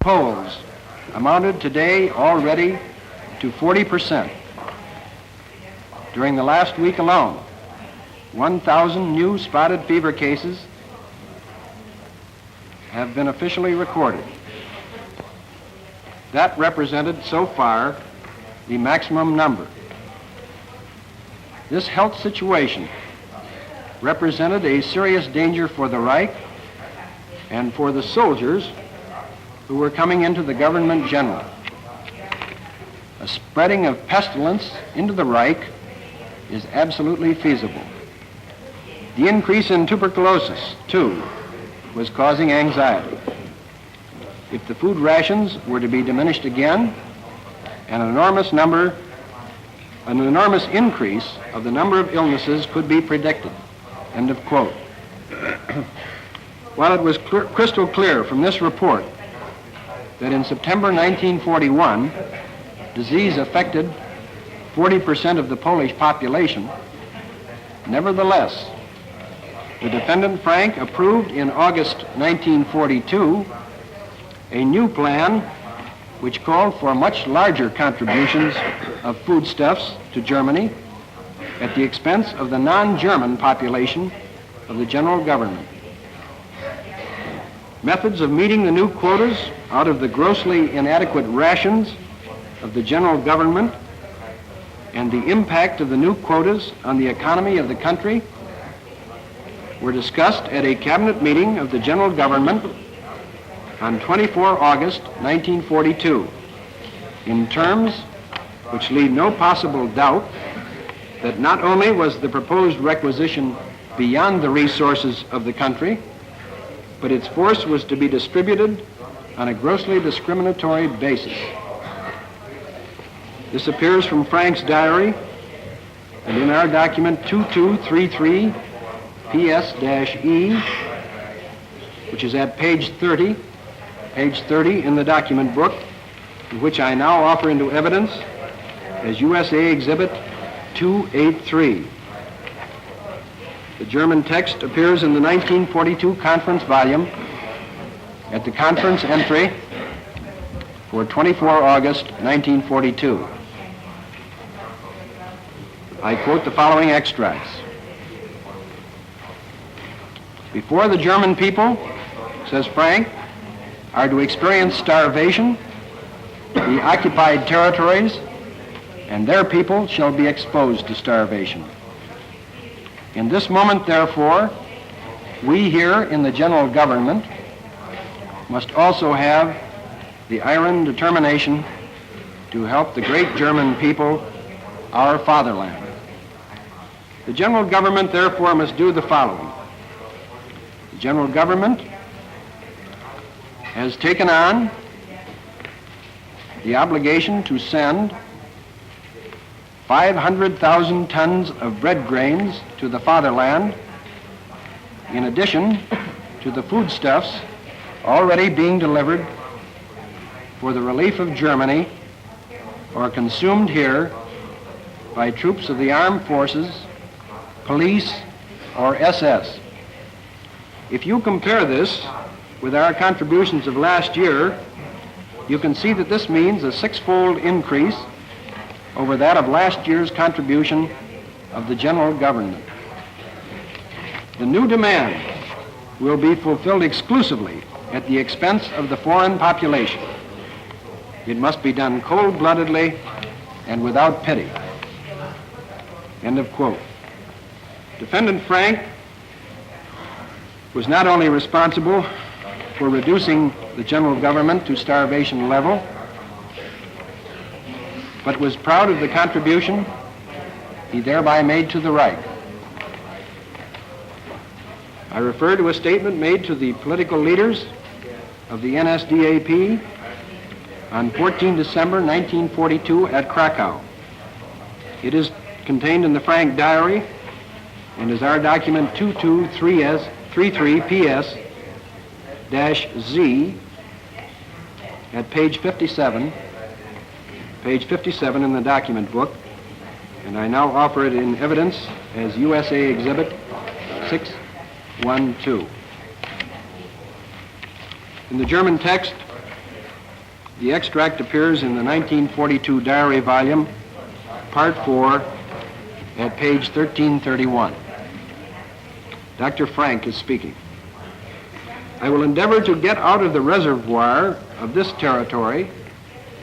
polls amounted today already to 40%. During the last week alone, 1,000 new spotted fever cases have been officially recorded. That represented so far the maximum number. This health situation represented a serious danger for the Reich and for the soldiers who were coming into the government general. A spreading of pestilence into the Reich is absolutely feasible. The increase in tuberculosis, too, was causing anxiety. If the food rations were to be diminished again, an enormous increase of the number of illnesses could be predicted. End of quote. While it was crystal clear from this report that in September 1941, disease affected 40% of the Polish population, nevertheless, the defendant Frank approved in August 1942 a new plan which called for much larger contributions of foodstuffs to Germany at the expense of the non-German population of the general government. Methods of meeting the new quotas out of the grossly inadequate rations of the general government and the impact of the new quotas on the economy of the country were discussed at a cabinet meeting of the general government on 24 August 1942 in terms which leave no possible doubt that not only was the proposed requisition beyond the resources of the country, but its force was to be distributed on a grossly discriminatory basis. This appears from Frank's diary and in our document 2233 PS-E, which is at page 30 in the document book, which I now offer into evidence as USA Exhibit 283. The German text appears in the 1942 conference volume at the conference entry for 24 August 1942. I quote the following extracts. Before the German people, says Frank, are to experience starvation, the occupied territories and their people shall be exposed to starvation. In this moment, therefore, we here in the general government must also have the iron determination to help the great German people, our fatherland. The general government, therefore, must do the following. The general government has taken on the obligation to send 500,000 tons of bread grains to the fatherland, in addition to the foodstuffs already being delivered for the relief of Germany or consumed here by troops of the armed forces, police, or SS. If you compare this with our contributions of last year, you can see that this means a six-fold increase over that of last year's contribution of the general government. The new demand will be fulfilled exclusively at the expense of the foreign population. It must be done cold-bloodedly and without pity. End of quote. Defendant Frank was not only responsible for reducing the general government to starvation level, but was proud of the contribution he thereby made to the Reich. I refer to a statement made to the political leaders of the NSDAP on 14 December 1942 at Krakow. It is contained in the Frank diary and is our document 2233 PS-Z at page 57 in the document book, and I now offer it in evidence as USA Exhibit 612. In the German text, The extract appears in the 1942 diary volume, Part 4, at page 1331. Dr. Frank is speaking. I will endeavor to get out of the reservoir of this territory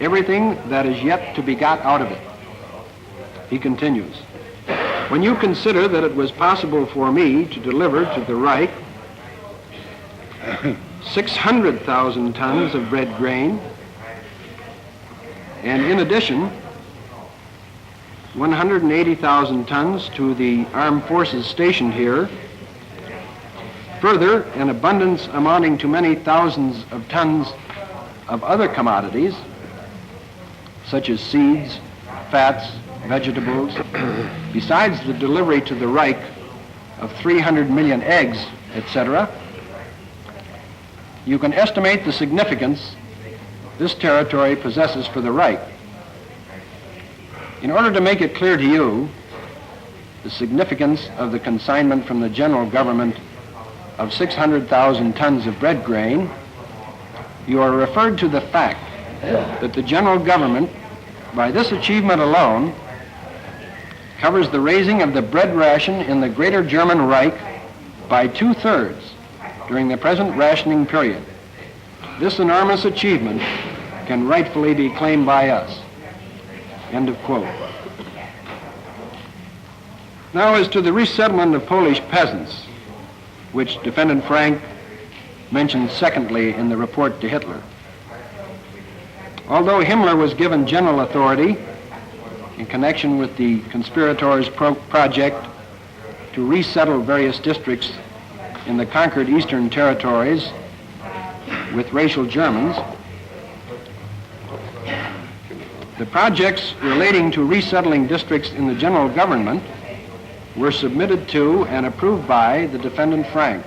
everything that is yet to be got out of it. He continues, when you consider that it was possible for me to deliver to the Reich 600,000 tons of red grain, and in addition 180,000 tons to the armed forces stationed here, further an abundance amounting to many thousands of tons of other commodities such as seeds, fats, vegetables, besides the delivery to the Reich of 300 million eggs, etc., you can estimate the significance this territory possesses for the Reich. In order to make it clear to you the significance of the consignment from the general government of 600,000 tons of bread grain, you are referred to the fact that the general government, by this achievement alone, covers the raising of the bread ration in the Greater German Reich by 2/3 during the present rationing period. This enormous achievement can rightfully be claimed by us. End of quote. Now, as to the resettlement of Polish peasants, which Defendant Frank mentioned secondly in the report to Hitler. Although Himmler was given general authority in connection with the conspirators' project to resettle various districts in the conquered eastern territories with racial Germans, the projects relating to resettling districts in the general government were submitted to and approved by the Defendant Frank.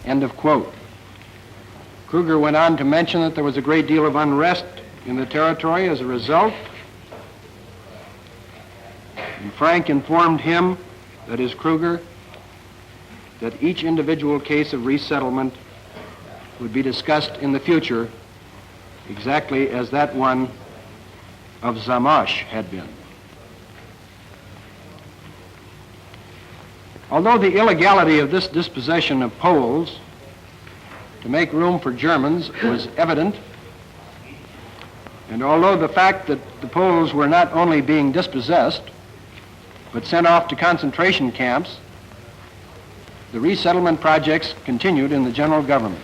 End of quote. Kruger went on to mention that there was a great deal of unrest in the territory as a result, and Frank informed him, that is Kruger, that each individual case of resettlement would be discussed in the future exactly as that one of Zamash had been. Although the illegality of this dispossession of Poles to make room for Germans was evident, and although the fact that the Poles were not only being dispossessed, but sent off to concentration camps, the resettlement projects continued in the general government.